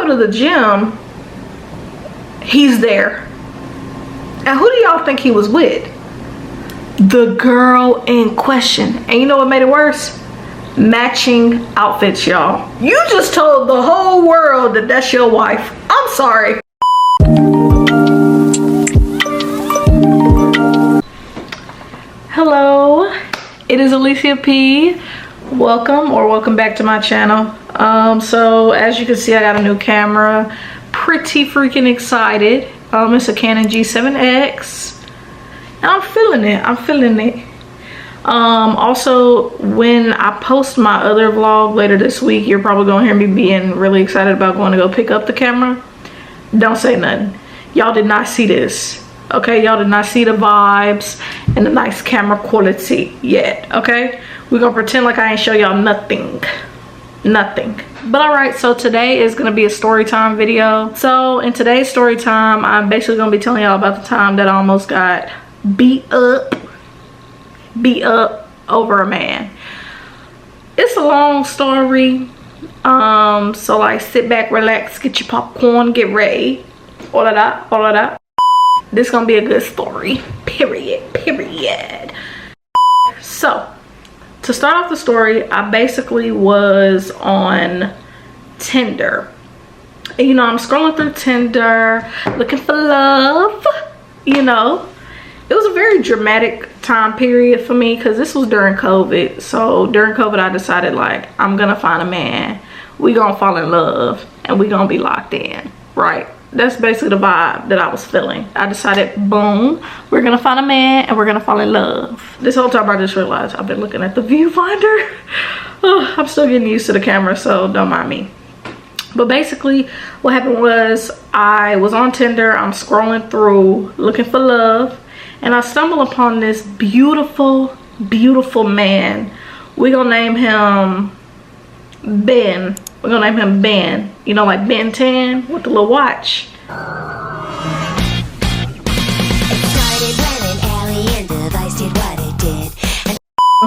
go to the gym, he's there. And who do y'all think he was with? The girl in question. And you know what made it worse? Matching outfits, y'all. You just told the whole world that that's your wife. I'm sorry. Hello, it is Alicia P. Welcome back to my channel. So as you can see, I got a new camera. Pretty freaking excited. It's a Canon G7X. And I'm feeling it. Also, when I post my other vlog later this week, you're probably gonna hear me being really excited about going to go pick up the camera. Don't say nothing. Y'all did not see this. Okay, y'all did not see the vibes and the nice camera quality yet. Okay, we're gonna pretend like I ain't show y'all nothing. But all right, so today is gonna be a story time video. So in today's story time, I'm basically gonna be telling y'all about the time that I almost got beat up over a man. It's a long story, so like sit back, relax, get your popcorn, get ready, all of that. This gonna be a good story, period. So to start off the story, I basically was on Tinder. And, you know, I'm scrolling through Tinder looking for love. You know, it was a very dramatic time period for me because this was during COVID. So during COVID, I decided, like, I'm gonna find a man, we gonna fall in love, and we gonna be locked in, right? That's basically the vibe that I was feeling. I decided, boom, we're gonna find a man and we're gonna fall in love. This whole time I just realized I've been looking at the viewfinder. Oh, I'm still getting used to the camera, so don't mind me. But basically what happened was I was on Tinder, I'm scrolling through looking for love, and I stumbled upon this beautiful man. We're gonna name him Ben. We're gonna name him Ben. You know, like Ben 10 with the little watch.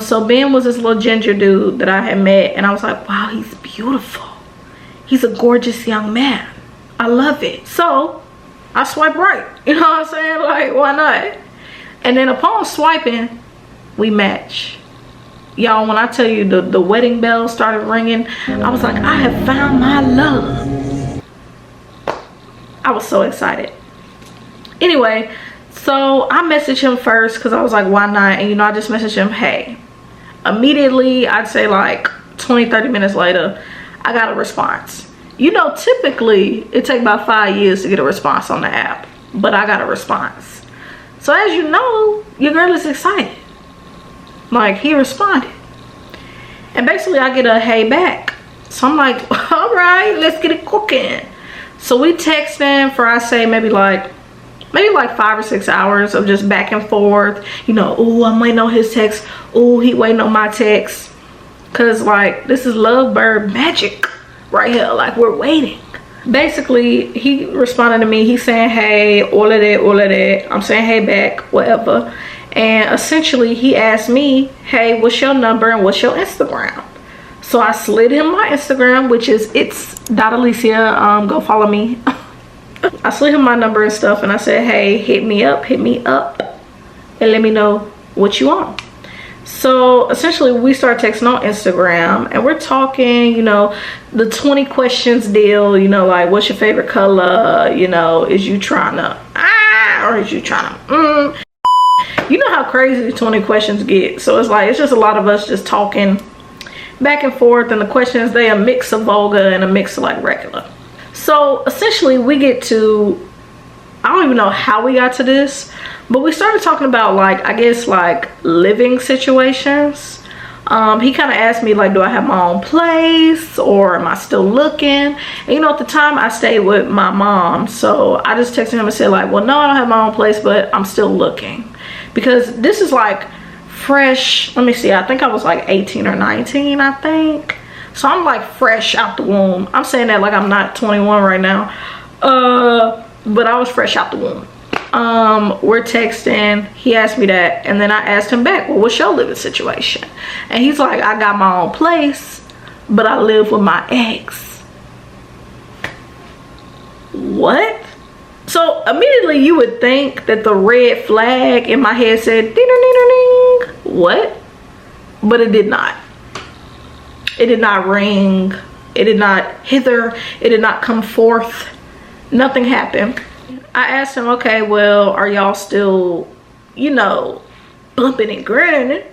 So Ben was this little ginger dude that I had met, and I was like, wow, he's beautiful. He's a gorgeous young man. I love it. So I swiped right. You know what I'm saying? Like, why not? And then upon swiping, we match. Y'all, when I tell you the wedding bell started ringing, I was like, I have found my love. I was so excited. Anyway, so I messaged him first because I was like, why not? And you know, I just messaged him, hey. Immediately, I'd say like 20-30 minutes later, I got a response. You know, typically it takes about 5 years to get a response on the app, but I got a response. So as you know, your girl is excited. Like, he responded, and basically I get a hey back. So I'm like, all right, let's get it cooking. So we texting for, I say maybe like 5 or 6 hours of just back and forth. You know, oh, I'm waiting on his text, oh, he waiting on my text, because like this is lovebird magic right here. Like, we're waiting. Basically he responded to me, he's saying hey, all of that. I'm saying hey back, whatever. And essentially he asked me, hey, what's your number and what's your Instagram? So I slid him my Instagram, which is its.eliscia. Go follow me. I slid him my number and stuff, and I said, hey, hit me up and let me know what you want. So essentially we start texting on Instagram, and we're talking, you know, the 20 questions deal, you know, like, what's your favorite color? You know, is you trying to or is you trying to You know how crazy 20 questions get. So it's like, it's just a lot of us just talking back and forth, and the questions, they a mix of vulgar and a mix of like regular. So essentially we get to, I don't even know how we got to this, but we started talking about, like, I guess like living situations. He kind of asked me, like, do I have my own place or am I still looking? And you know, at the time I stayed with my mom, so I just texted him and said, like, well, no, I don't have my own place, but I'm still looking. Because this is like fresh, let me see, I think I was like 18 or 19, I think. So I'm like fresh out the womb. I'm saying that like I'm not 21 right now, but I was fresh out the womb. We're texting, he asked me that, and then I asked him back, well, what's your living situation? And he's like, I got my own place, but I live with my ex. what? So immediately you would think that the red flag in my head said ding ding ding ding. What? But it did not. It did not ring. It did not hither. It did not come forth. Nothing happened. I asked him, okay, well, are y'all still, you know, bumping and grinding?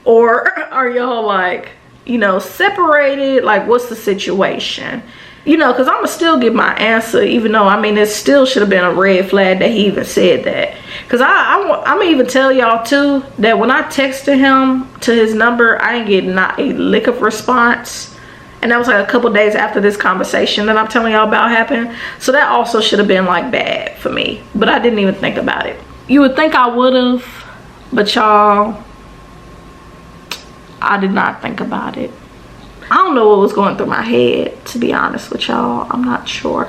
Or are y'all like, you know, separated? Like, what's the situation? You know, because I'm going to still give my answer, even though, I mean, it still should have been a red flag that he even said that. Because I'm going to even tell y'all, too, that when I texted him to his number, I didn't get not a lick of response. And that was like a couple days after this conversation that I'm telling y'all about happened. So that also should have been, like, bad for me. But I didn't even think about it. You would think I would have, but y'all, I did not think about it. I don't know what was going through my head, to be honest with y'all. I'm not sure.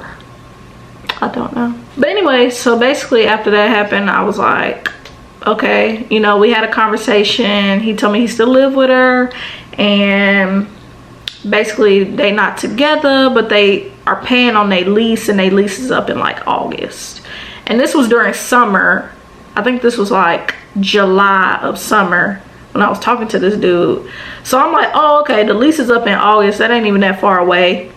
I don't know. But anyway, so basically after that happened, I was like, okay, you know, we had a conversation. He told me he still lived with her, and basically they not together, but they are paying on their lease, and their lease is up in like August. And this was during summer. I think this was like July of summer when I was talking to this dude. So I'm like, oh, okay, the lease is up in August. That ain't even that far away.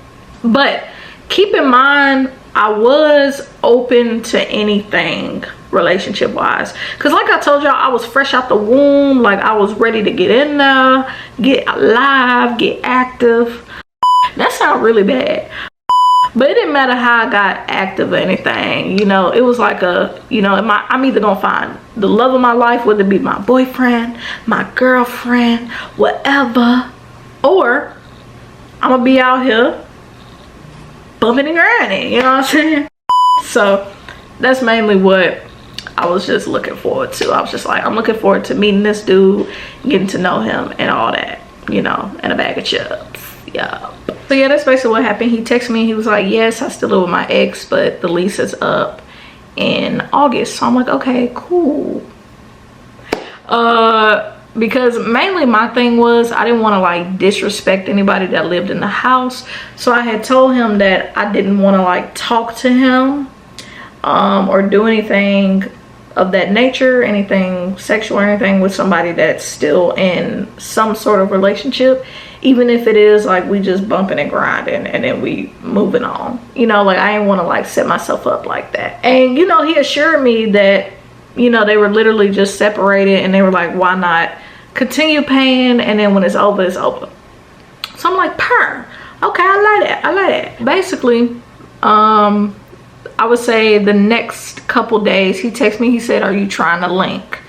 But keep in mind, I was open to anything relationship wise. Because like I told y'all, I was fresh out the womb. Like, I was ready to get in there, get alive, get active. That sounds really bad. But it didn't matter how I got active or anything. You know, it was like a, you know, I'm either going to find the love of my life, whether it be my boyfriend, my girlfriend, whatever. Or I'm going to be out here bumping and grinding. You know what I'm saying? So that's mainly what I was just looking forward to. I was just like, I'm looking forward to meeting this dude, getting to know him and all that, you know, and a bag of chips. Yeah. So yeah, that's basically what happened. He texted me. He was like, yes, I still live with my ex, but the lease is up in August. So I'm like, okay, cool. Because mainly my thing was I didn't want to like disrespect anybody that lived in the house. So I had told him that I didn't want to like talk to him or do anything of that nature, anything sexual or anything with somebody that's still in some sort of relationship. Even if it is like we just bumping and grinding and then we moving on, you know, like I didn't want to like set myself up like that. And you know, he assured me that, you know, they were literally just separated, and they were like, why not continue paying, and then when it's over, it's over. So I'm like, okay, I like that, I like that. Basically, I would say the next couple days he texted me. He said, are you trying to link?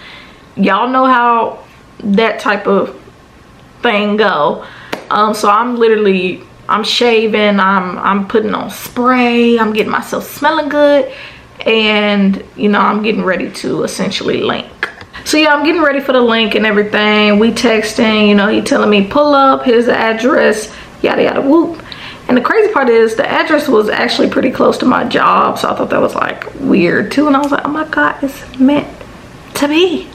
Y'all know how that type of thing go. So I'm shaving, I'm putting on spray, I'm getting myself smelling good, and you know, I'm getting ready to essentially link. So yeah, I'm getting ready for the link and everything. We texting, you know, he telling me pull up, here's the address, yada yada whoop. And the crazy part is the address was actually pretty close to my job, so I thought that was like weird too. And I was like, oh my god, it's meant to be.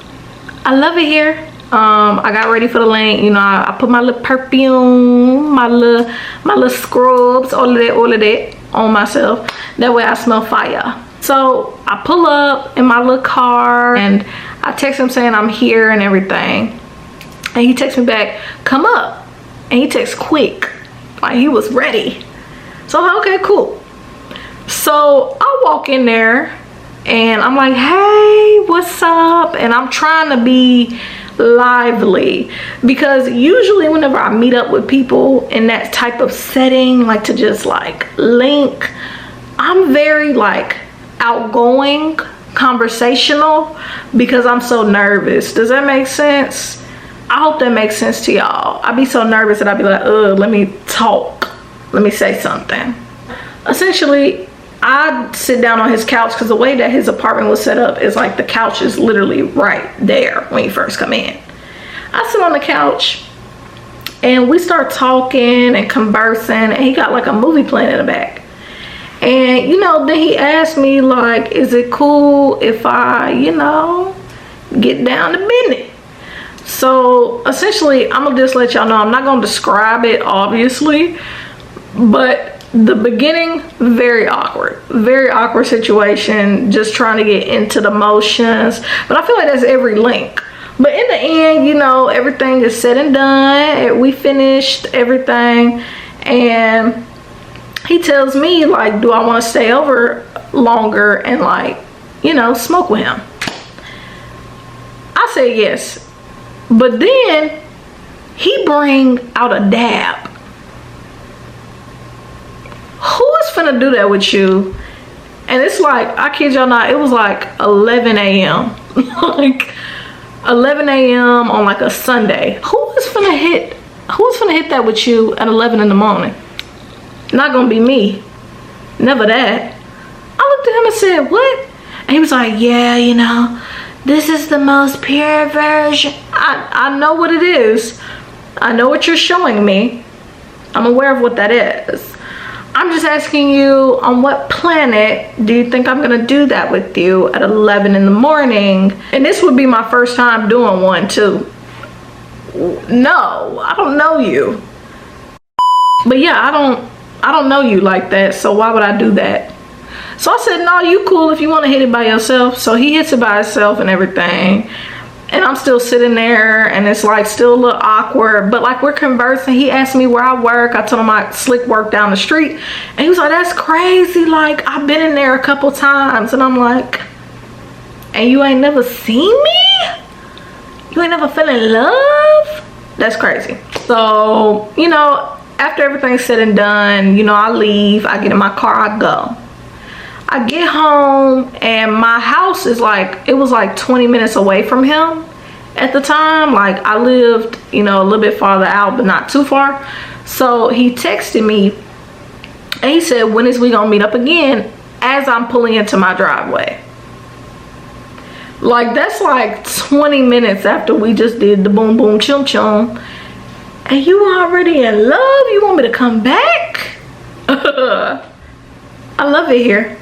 I love it here. I got ready for the link, you know, I put my little perfume, my little scrubs, all of that on myself. That way I smell fire. So I pull up in my little car and I text him saying I'm here and everything. And he texts me back, come up. And he texts quick, like he was ready. So I'm like, okay, cool. So I walk in there and I'm like, hey, what's up? And I'm trying to be lively, because usually whenever I meet up with people in that type of setting, like to just like link, I'm very like outgoing, conversational, because I'm so nervous. Does that make sense? I hope that makes sense to y'all. I'd be so nervous that I'd be like, let me talk, let me say something. Essentially, I'd sit down on his couch, because the way that his apartment was set up is like the couch is literally right there when you first come in. I sit on the couch and we start talking and conversing, and he got like a movie playing in the back. And you know, then he asked me like, is it cool if I, you know, get down to business? So essentially, I'm gonna just let y'all know, I'm not gonna describe it obviously, but The beginning, very awkward situation, just trying to get into the motions. But I feel like that's every link. But in the end, you know, everything is said and done. We finished everything, and he tells me, like, do I want to stay over longer and, like, you know, smoke with him? I said yes. But then he bring out a dab. Who is finna do that with you? And it's like, I kid y'all not, it was like 11 a.m. like 11 a.m. on like a Sunday. Who is finna hit that with you at 11 in the morning? Not gonna be me. Never that. I looked at him and said, what? And he was like, yeah, you know, this is the most pure version. I know what it is. I know what you're showing me. I'm aware of what that is. I'm just asking you, on what planet do you think I'm gonna do that with you at 11 in the morning? And this would be my first time doing one too. No, I don't know you. But yeah, I don't know you like that, so why would I do that? So I said, no, you cool if you want to hit it by yourself. So he hits it by himself and everything. And I'm still sitting there, and it's like still a little awkward, but like we're conversing. He asked me where I work. I told him I slick work down the street, and he was like, that's crazy, like I've been in there a couple times. And I'm like, and you ain't never seen me? You ain't never fell in love? That's crazy. So, you know, after everything's said and done, you know, I leave, I get in my car, I go. I get home, and my house is like, it was like 20 minutes away from him at the time. Like I lived, you know, a little bit farther out, but not too far. So he texted me and he said, when is we gonna meet up again, as I'm pulling into my driveway. Like that's like 20 minutes after we just did the boom boom chum chum, and you already in love? You want me to come back? I love it here.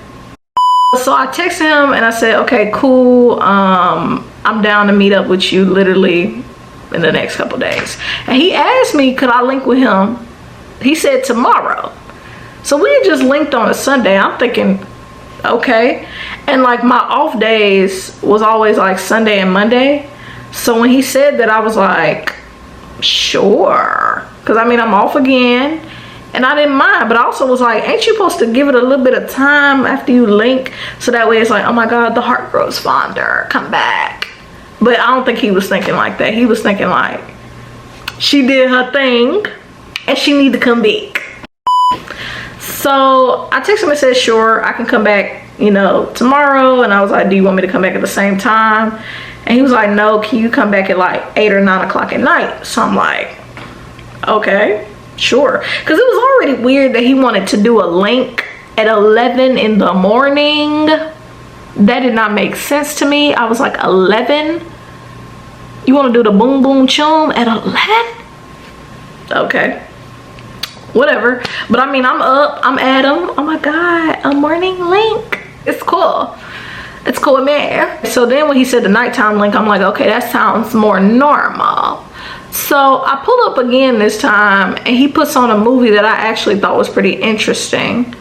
So I texted him and I said, okay, cool, I'm down to meet up with you literally in the next couple days. And he asked me, could I link with him? He said tomorrow. So we just linked on a Sunday. I'm thinking, okay. And like my off days was always like Sunday and Monday. So when he said that, I was like, sure. Because I mean, I'm off again. And I didn't mind, but I also was like, ain't you supposed to give it a little bit of time after you link? So that way it's like, oh my God, the heart grows fonder, come back. But I don't think he was thinking like that. He was thinking like, she did her thing and she need to come back. So I texted him and said, sure, I can come back, you know, tomorrow. And I was like, do you want me to come back at the same time? And he was like, no, can you come back at like 8 or 9 o'clock at night? So I'm like, okay. Sure, because it was already weird that he wanted to do a link at 11 in the morning. That did not make sense to me. I was like, 11? You want to do the boom boom chum at 11? Okay, whatever. But I mean, I'm up, I'm at him. Oh my God, a morning link. It's cool. It's cool, man. So then when he said the nighttime link, I'm like, okay, that sounds more normal. So I pull up again this time, and he puts on a movie that I actually thought was pretty interesting.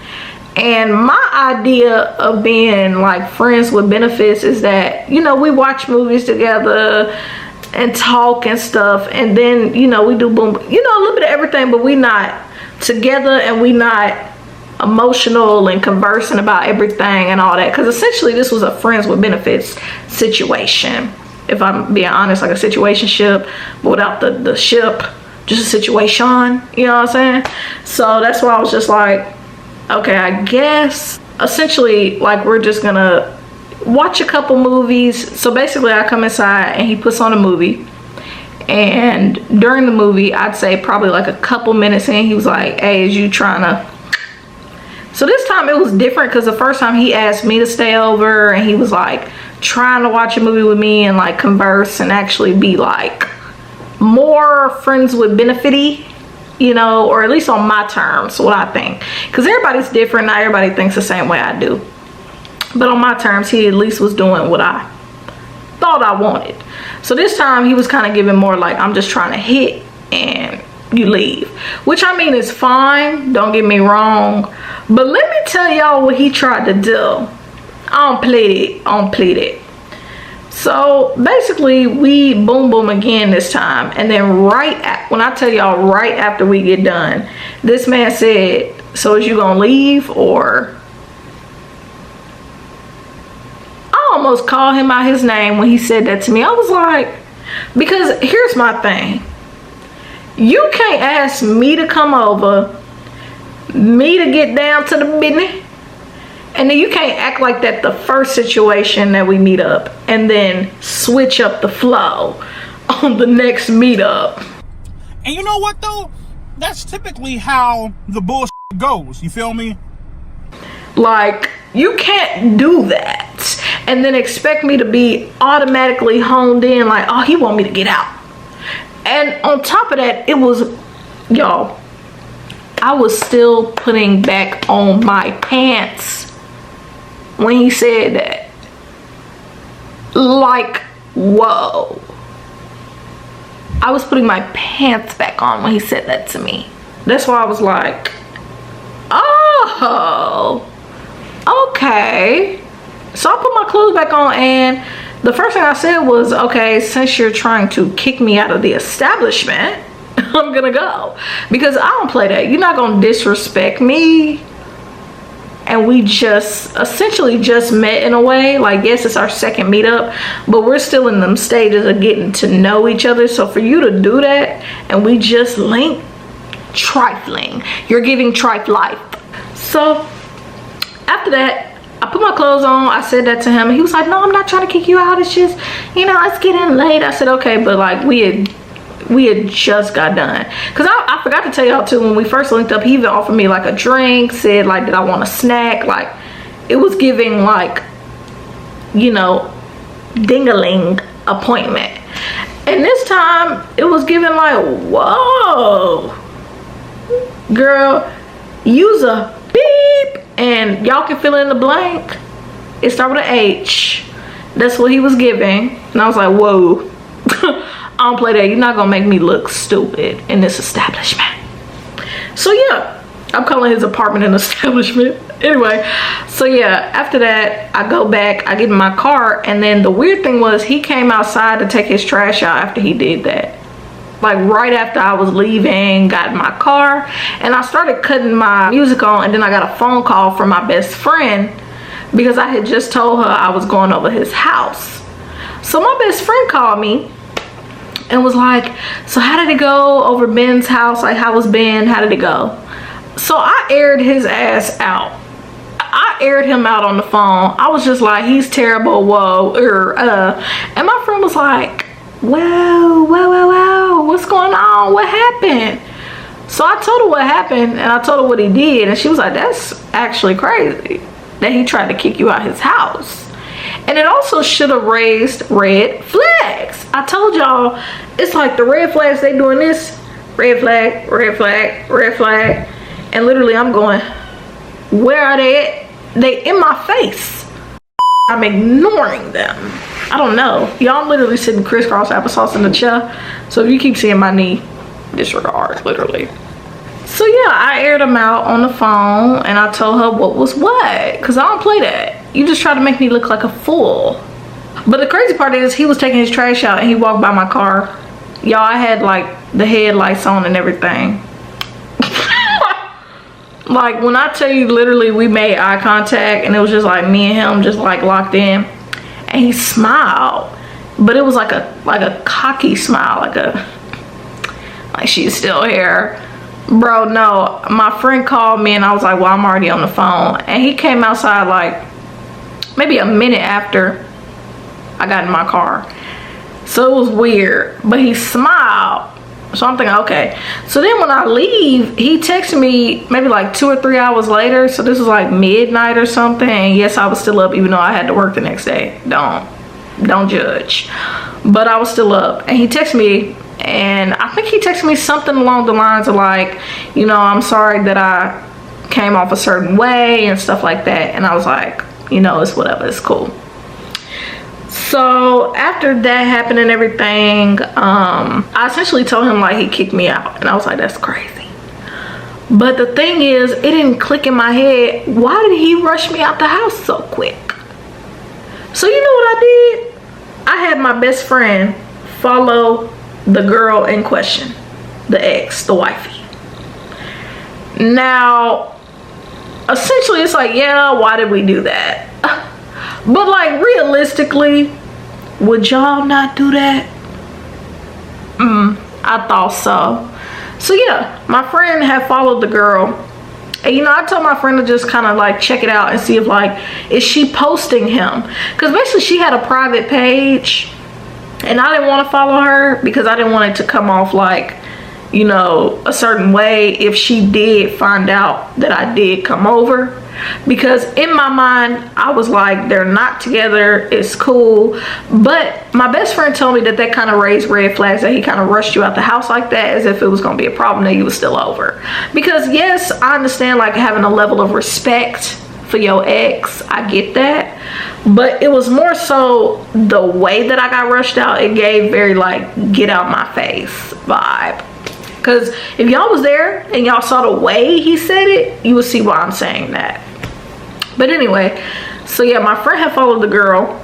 And my idea of being like friends with benefits is that, you know, we watch movies together and talk and stuff, and then, you know, we do boom, you know, a little bit of everything, but we not together and we not emotional and conversing about everything and all that. Because essentially this was a friends with benefits situation, if I'm being honest, like a situationship, but without the ship, just a situation, you know what I'm saying? So that's why I was just like, okay, I guess essentially like we're just gonna watch a couple movies. So basically I come inside and he puts on a movie, and during the movie, I'd say probably like a couple minutes in, he was like, hey, is you trying to... So this time it was different, because the first time he asked me to stay over, and he was like trying to watch a movie with me and like converse and actually be like more friends with benefit-y, you know, or at least on my terms, what I think, because everybody's different. Not everybody thinks the same way I do, but on my terms, he at least was doing what I thought I wanted. So this time he was kind of giving more like, I'm just trying to hit, and you leave. Which I mean is fine, don't get me wrong. But let me tell y'all what he tried to do. I don't plead it. So basically we boom again this time. And then when I tell y'all right after we get done, this man said, so is you gonna leave or? I almost called him out his name when he said that to me. I was like, because here's my thing. You can't ask me to come over, me to get down to the business, and then you can't act like that the first situation that we meet up and then switch up the flow on the next meetup. And you know what though? That's typically how the bullshit goes. You feel me? Like, you can't do that and then expect me to be automatically honed in like, oh, he want me to get out. And on top of that, it was, y'all, I was still putting back on my pants when he said that. Like, whoa. I was putting my pants back on when he said that to me. That's why I was like, oh, okay. So I put my clothes back on, and the first thing I said was, okay, since you're trying to kick me out of the establishment, I'm gonna go. Because I don't play that. You're not gonna disrespect me. And we just essentially just met in a way. Like, yes, it's our second meetup, but we're still in them stages of getting to know each other. So for you to do that and we just link, trifling. You're giving trife life. So after that, I put my clothes on. I said that to him, and he was like, no, I'm not trying to kick you out. It's just, you know, let's get in late. I said, okay, but like we had just got done. Because I forgot to tell y'all too, when we first linked up, he even offered me like a drink, said like, did I want a snack? Like, it was giving like, you know, ding-a-ling appointment. And this time it was giving like, whoa, girl, use a beep, and y'all can fill in the blank. It started with an H. That's what he was giving. And I was like, whoa. I don't play that. You're not gonna make me look stupid in this establishment. So yeah, I'm calling his apartment an establishment. Anyway, so yeah, after that, I go back, I get in my car, and then the weird thing was he came outside to take his trash out after he did that. Like right after I was leaving, got in my car, and I started cutting my music on, and then I got a phone call from my best friend because I had just told her I was going over his house. So my best friend called me and was like, so how did it go over Ben's house? Like, how was Ben? How did it go? So I aired his ass out. I aired him out on the phone. I was just like, he's terrible, whoa, and my friend was like, whoa, what's going on? What happened? So I told her what happened, and I told her what he did, and she was like, that's actually crazy that he tried to kick you out his house. And it also should have raised red flags. I told y'all, it's like the red flags, they doing this, red flag, red flag, red flag, and literally I'm going, where are they at? They in my face. I'm ignoring them. I don't know. Y'all, I'm literally sitting crisscross applesauce in the chair. So if you keep seeing my knee, disregard, literally. So yeah, I aired him out on the phone, and I told her what was what, because I don't play that. You just try to make me look like a fool. But the crazy part is he was taking his trash out, and he walked by my car. Y'all, I had like the headlights on and everything. Like, when I tell you, literally we made eye contact, and it was just like me and him just like locked in, and he smiled, but it was like a cocky smile, like she's still here. Bro, no, my friend called me, and I was like, well, I'm already on the phone, and he came outside like maybe a minute after I got in my car. So it was weird, but he smiled. So I'm thinking, okay. So then when I leave, he texted me maybe like 2 or 3 hours later. So this was like midnight or something. And yes, I was still up even though I had to work the next day. Don't judge. But I was still up. And he texted me, and I think he texted me something along the lines of like, you know, I'm sorry that I came off a certain way and stuff like that. And I was like, you know, it's whatever, it's cool. So after that happened and everything, I essentially told him like he kicked me out, and I was like, that's crazy. But the thing is, it didn't click in my head, why did he rush me out the house so quick? So you know what I did? I had my best friend follow the girl in question, the ex, the wifey. Now essentially it's like, yeah, why did we do that? But like, realistically, would y'all not do that? I thought so. So yeah, my friend had followed the girl, and you know, I told my friend to just kind of like check it out and see if like, is she posting him? Because basically she had a private page, and I didn't want to follow her because I didn't want it to come off like, you know, a certain way if she did find out that I did come over. Because in my mind, I was like, they're not together, it's cool. But my best friend told me that that kind of raised red flags, that he kind of rushed you out the house like that, as if it was going to be a problem that you was still over. Because yes, I understand like having a level of respect for your ex, I get that. But it was more so the way that I got rushed out. It gave very like, get out my face vibe. Because if y'all was there and y'all saw the way he said it, you would see why I'm saying that. But anyway, so yeah, my friend had followed the girl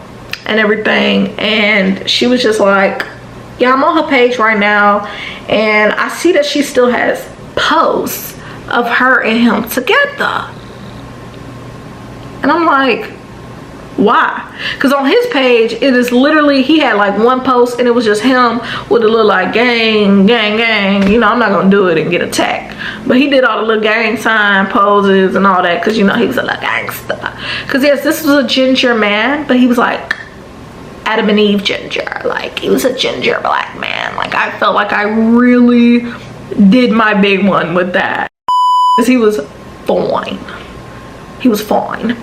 and everything, and she was just like, yeah, I'm on her page right now, and I see that she still has posts of her and him together. And I'm like, why? Because on his page, it is literally, he had like one post and it was just him with a little like gang, you know, I'm not gonna do it and get attacked, but he did all the little gang sign poses and all that, because you know, he was a little gangster. Because yes, this was a ginger man, but he was like Adam and Eve ginger, like he was a ginger black man. Like I felt like I really did my big one with that, because he was fine. He was fine.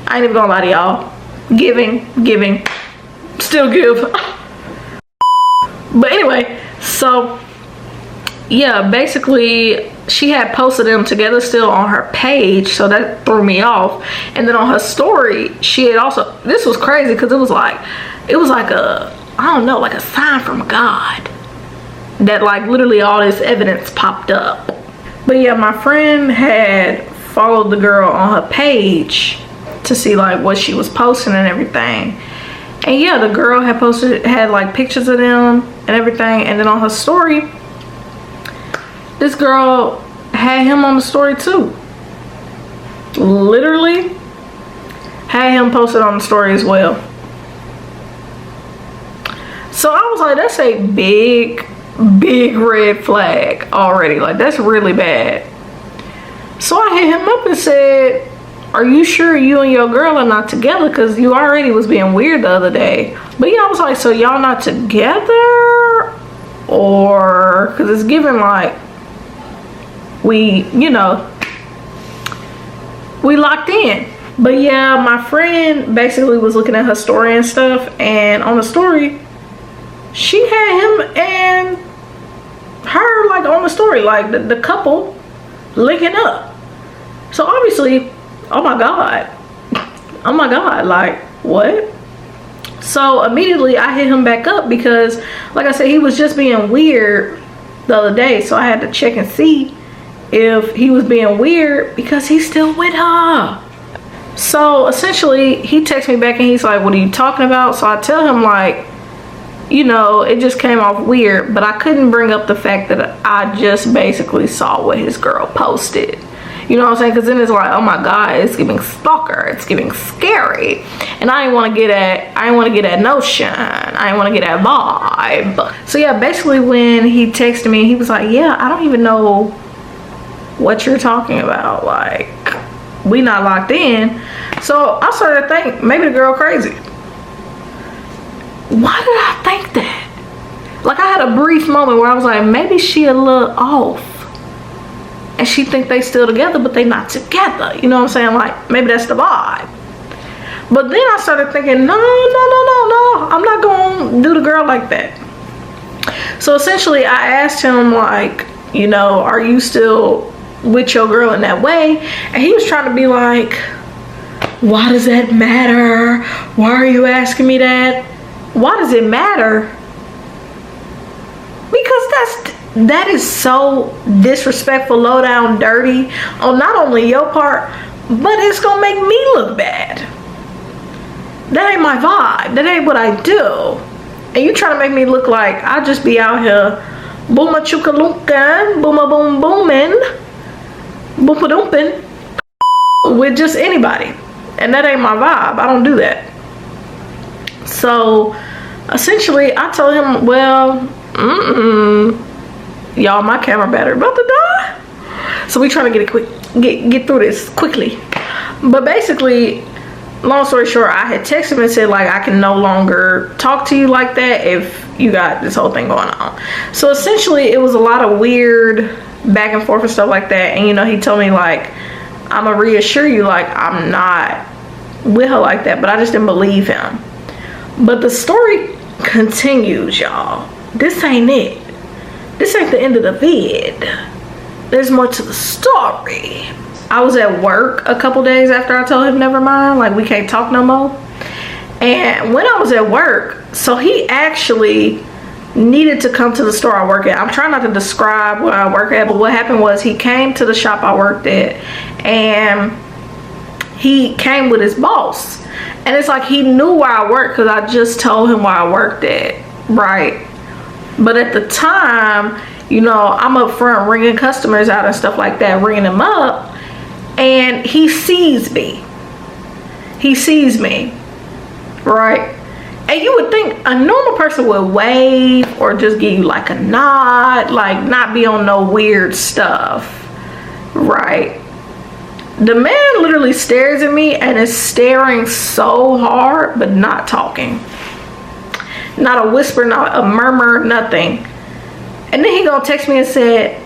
I ain't even gonna lie to y'all. Giving, still give. But anyway, so yeah, basically she had posted them together still on her page, so that threw me off. And then on her story, she had also, this was crazy because it was like a, I don't know, like a sign from God, that like literally all this evidence popped up. But yeah, my friend had followed the girl on her page to see like what she was posting and everything. And yeah, the girl had posted, had like pictures of them and everything. And then on her story, this girl had him on the story too. Literally had him posted on the story as well. So I was like, that's a big red flag already. Like that's really bad. So I hit him up and said, are you sure you and your girl are not together? Because you already was being weird the other day. But yeah, I was like, so y'all not together? Or, because it's given like, we, you know, we locked in. But yeah, my friend basically was looking at her story and stuff. And on the story, she had him and her like on the story. Like the couple linking up. So obviously, oh my god, like what? So immediately I hit him back up, because like I said, he was just being weird the other day. So I had to check and see if he was being weird, because he's still with her. So essentially he texts me back and he's like, what are you talking about? So I tell him like, you know, it just came off weird, but I couldn't bring up the fact that I just basically saw what his girl posted. You know what I'm saying? Because then it's like, oh my god, it's giving stalker, it's giving scary, and I didn't want to get that notion, I didn't want to get that vibe. So yeah, basically when he texted me, he was like, yeah, I don't even know what you're talking about, like we not locked in. So I started to think, maybe the girl crazy. Why did I think that? Like I had a brief moment where I was like, maybe she a little off, and she think they still together, but they not together. You know what I'm saying? Like, maybe that's the vibe. But then I started thinking, no, I'm not gonna do the girl like that. So essentially I asked him like, you know, are you still with your girl in that way? And he was trying to be like, Why does that matter? Why are you asking me that? Why does it matter? Because that is so disrespectful, low down, dirty on not only your part, but it's gonna make me look bad. That ain't my vibe. That ain't what I do. And you trying to make me look like I just be out here booma chuka lunka, booma boom boomin', boompa doompin' with just anybody. And that ain't my vibe. I don't do that. So essentially I told him, well, y'all, my camera battery about to die. So we trying to get through this quickly. But basically, long story short, I had texted him and said, like, I can no longer talk to you like that if you got this whole thing going on. So essentially it was a lot of weird back and forth and stuff like that. And you know, he told me, like, I'm gonna reassure you, like, I'm not with her like that. But I just didn't believe him. But the story continues, y'all. This ain't it. This ain't the end of the vid. There's more to the story. I was at work a couple days after I told him never mind, like, we can't talk no more. And when I was at work, so he actually needed to come to the store I work at. I'm trying not to describe where I work at, but what happened was he came to the shop I worked at, and he came with his boss. And it's like he knew where I worked because I just told him where I worked at, right? But at the time, you know, I'm up front ringing customers out and stuff like that, ringing them up. And he sees me. He sees me, right? And you would think a normal person would wave or just give you like a nod, like not be on no weird stuff, right? The man literally stares at me and is staring so hard, but not talking. Not a whisper, not a murmur, nothing. And then he gonna text me and said,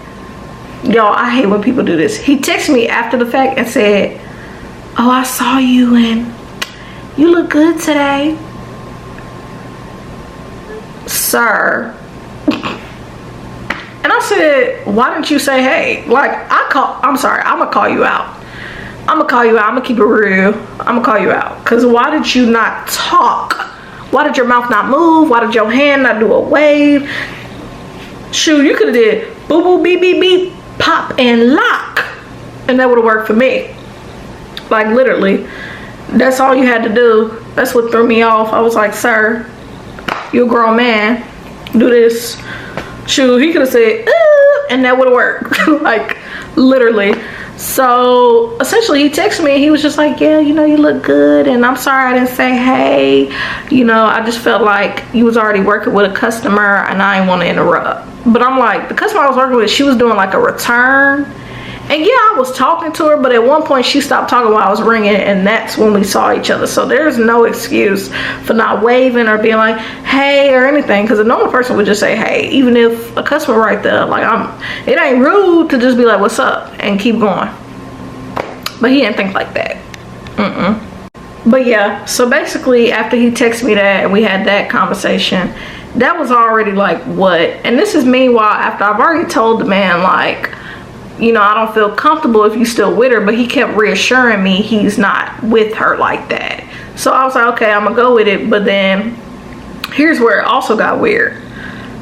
y'all, I hate when people do this. He texted me after the fact and said, oh, I saw you and you look good today. Sir. And I said, why didn't you say hey? Like, I'm sorry, I'm gonna call you out. I'm gonna keep it real. I'm gonna call you out. Because why did you not talk? Why did your mouth not move? Why did your hand not do a wave? Shoot, you could have did boo boo beep beep beep, pop and lock, and that would have worked for me. Like, literally, that's all you had to do. That's what threw me off. I was like, sir, you're a grown man, do this. Shoot, he could have said and that would have worked. Like, literally. So essentially he texted me and he was just like, yeah, you know, you look good, and I'm sorry I didn't say hey, you know, I just felt like you was already working with a customer and I didn't want to interrupt. But I'm like, the customer I was working with, she was doing like a return, and yeah, I was talking to her, but at one point she stopped talking while I was ringing, and that's when we saw each other. So there's no excuse for not waving or being like hey or anything, because a normal person would just say hey, even if a customer right there. Like, it ain't rude to just be like what's up and keep going. But he didn't think like that. But yeah, so basically after he texted me that and we had that conversation, that was already like what? And this is meanwhile after I've already told the man, like, you know, I don't feel comfortable if you still with her, but he kept reassuring me he's not with her like that. So I was like, okay, I'm gonna go with it. But then here's where it also got weird.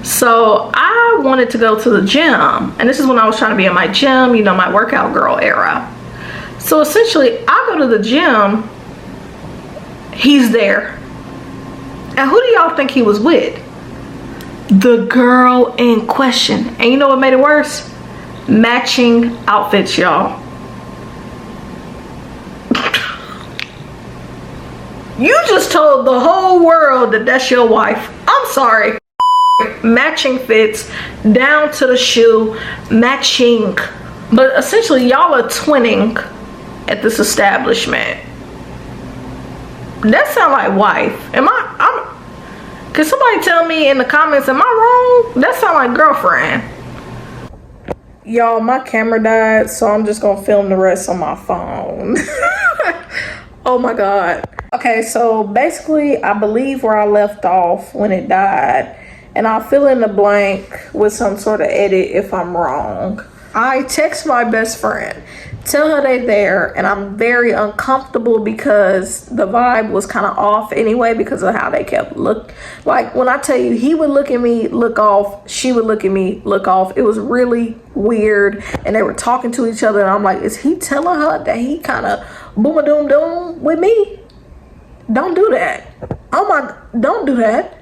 So I wanted to go to the gym, and this is when I was trying to be in my gym, you know, my workout girl era. So essentially I go to the gym, he's there, and who do y'all think he was with? The girl in question. And you know what made it worse? Matching outfits, y'all. You just told the whole world that that's your wife. I'm sorry. Matching fits down to the shoe, matching. But essentially y'all are twinning at this establishment. That sound like wife. Can somebody tell me in the comments, am I wrong? That sound like girlfriend. Y'all, my camera died, so I'm just gonna film the rest on my phone. Oh my god. Okay, so basically I believe where I left off when it died, and I'll fill in the blank with some sort of edit if I'm wrong. I text my best friend Tell her they there, and I'm very uncomfortable because the vibe was kind of off anyway because of how they kept look. Like when I tell you, he would look at me, look off, she would look at me, look off. It was really weird, and they were talking to each other, and I'm like, is he telling her that he kind of boom a doom doom with me? Don't do that. Oh my, don't do that.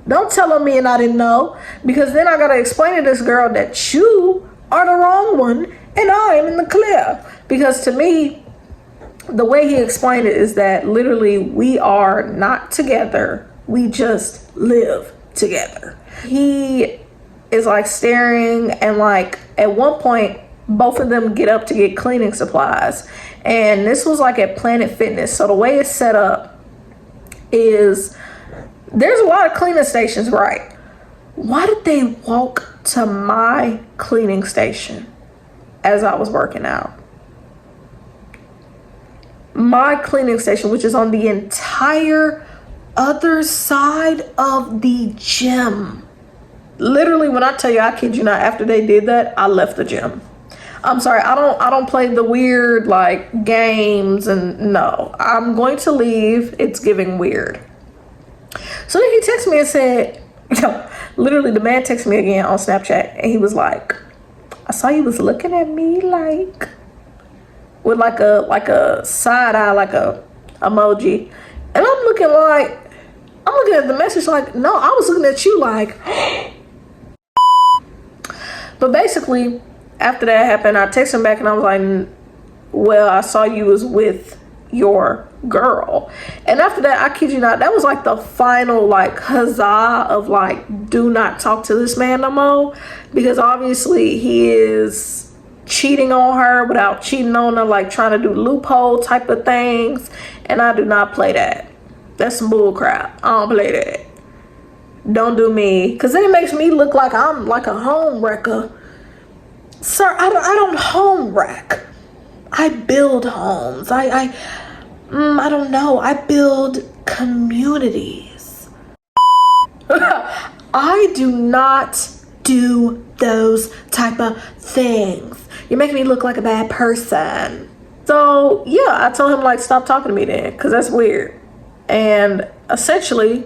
Don't tell her me and I didn't know, because then I gotta explain to this girl that you are the wrong one and I am in the clear. Because to me, the way he explained it is that literally we are not together, we just live together. He is like staring, and like at one point both of them get up to get cleaning supplies, and this was like at Planet Fitness. So the way it's set up is there's a lot of cleaning stations, right? Why did they walk to my cleaning station as I was working out? My cleaning station, which is on the entire other side of the gym. Literally, when I tell you, I kid you not, after they did that, I left the gym. I'm sorry, I don't play the weird like games, and no, I'm going to leave. It's giving weird. So then he texted me and said, literally the man texted me again on Snapchat, and he was like, I saw you was looking at me like with like a side eye, like a emoji. And I'm looking at the message like, no, I was looking at you like. But basically, after that happened, I texted him back and I was like, well, I saw you was with your girl. And after that, I kid you not, that was like the final like huzzah of like, do not talk to this man no more, because obviously he is cheating on her without cheating on her, like trying to do loophole type of things, and I do not play that. That's some bull crap. I don't play that. Don't do me, because then it makes me look like I'm like a home wrecker. Sir, I don't home wreck. I build homes. I don't know. I build communities. I do not do those type of things. You're making me look like a bad person. So yeah, I told him like, stop talking to me then, because that's weird. And essentially,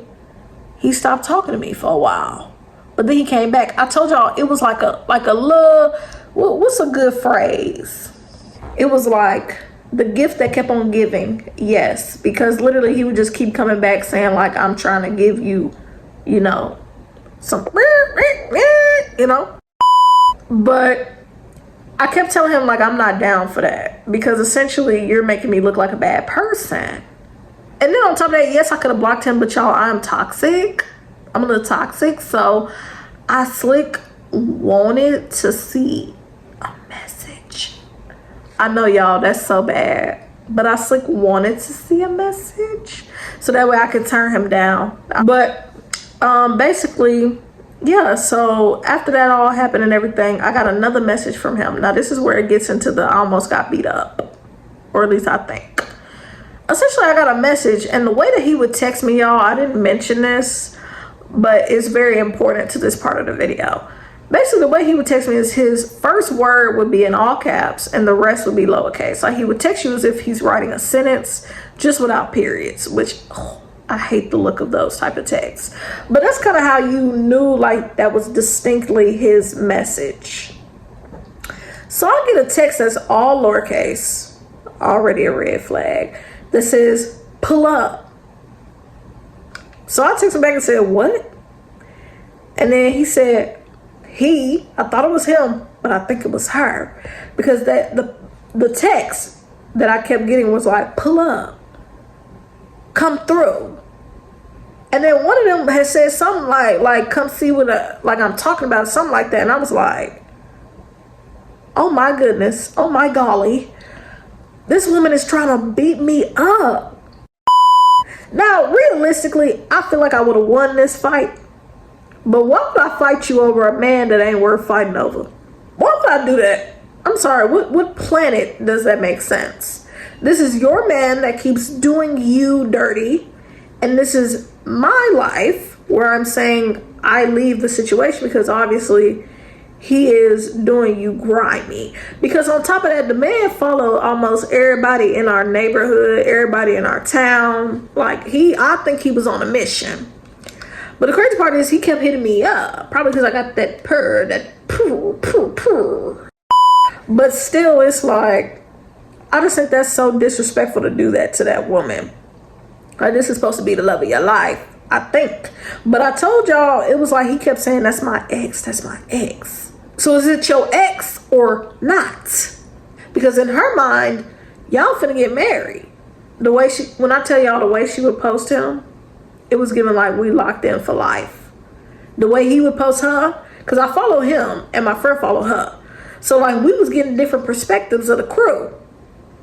he stopped talking to me for a while. But then he came back. I told y'all it was like a little, what's a good phrase? It was like the gift that kept on giving. Yes, because literally he would just keep coming back saying like, I'm trying to give you, you know, some, you know. But I kept telling him like, I'm not down for that, because essentially you're making me look like a bad person. And then on top of that, yes, I could have blocked him, but y'all, I'm toxic. I'm a little toxic. So I slick wanted to see a message. I know y'all, that's so bad, but I slick wanted to see a message so that way I could turn him down. But basically, yeah, so after that all happened and everything, I got another message from him. Now this is where it gets into the I almost got beat up, or at least I think. Essentially, I got a message, and the way that he would text me, y'all, I didn't mention this, but it's very important to this part of the video. Basically, the way he would text me is his first word would be in all caps and the rest would be lowercase. Like he would text you as if he's writing a sentence just without periods, which I hate the look of those type of texts. But that's kind of how you knew like that was distinctly his message. So I get a text that's all lowercase, already a red flag, that says pull up. So I texted him back and said, what? And then he said, I thought it was him, but I think it was her, because that the text that I kept getting was like, pull up, come through. And then one of them had said something like come see what like I'm talking about, something like that. And I was like, oh my goodness, oh my golly, this woman is trying to beat me up. Now, realistically, I feel like I would have won this fight. But why would I fight you over a man that ain't worth fighting over? Why would I do that? I'm sorry, what planet does that make sense? This is your man that keeps doing you dirty. And this is my life where I'm saying I leave the situation because obviously he is doing you grimy. Because on top of that, the man followed almost everybody in our neighborhood, everybody in our town. Like, I think he was on a mission. But the crazy part is he kept hitting me up. Probably because I got that purr. But still, it's like, I just think that's so disrespectful to do that to that woman. Like, this is supposed to be the love of your life, I think. But I told y'all, it was like he kept saying, that's my ex, that's my ex. So is it your ex or not? Because in her mind, y'all finna get married. The way when I tell y'all the way she would post him, it was given like we locked in for life. The way he would post her, because I follow him and my friend follow her. So like we was getting different perspectives of the crew.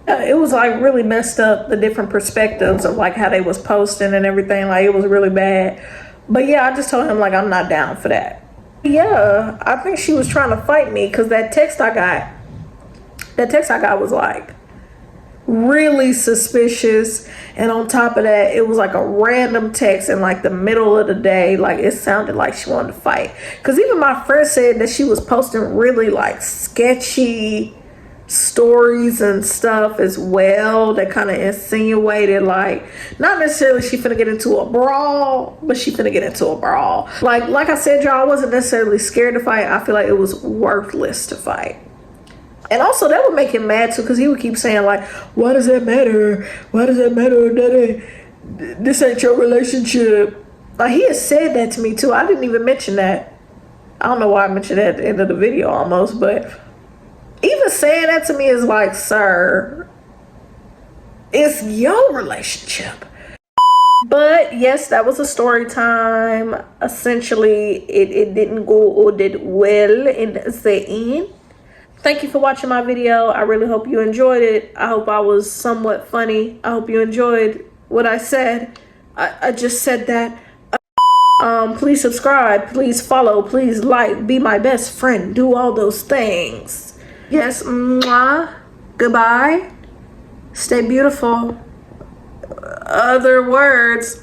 It was like really messed up, the different perspectives of like how they was posting and everything. Like it was really bad. But yeah, I just told him like I'm not down for that. Yeah, I think she was trying to fight me because that text I got was like really suspicious. And on top of that, it was like a random text in like the middle of the day. Like it sounded like she wanted to fight. Because even my friend said that she was posting really like sketchy stories and stuff as well that kind of insinuated like not necessarily she finna get into a brawl, but she finna get into a brawl. Like I said, y'all, I wasn't necessarily scared to fight. I feel like it was worthless to fight. And also that would make him mad too, because he would keep saying like, why does that matter? Why does that matter? This ain't your relationship. Like he has said that to me too. I didn't even mention that. I don't know why I mentioned that at the end of the video almost, but even saying that to me is like, sir, it's your relationship. But yes, that was a story time. Essentially, it didn't go or did well in the end. Thank you for watching my video. I really hope you enjoyed it. I hope I was somewhat funny. I hope you enjoyed what I said. I just said that. Please subscribe. Please follow. Please like. Be my best friend. Do all those things. Yes, mwah. Goodbye. Stay beautiful. Other words.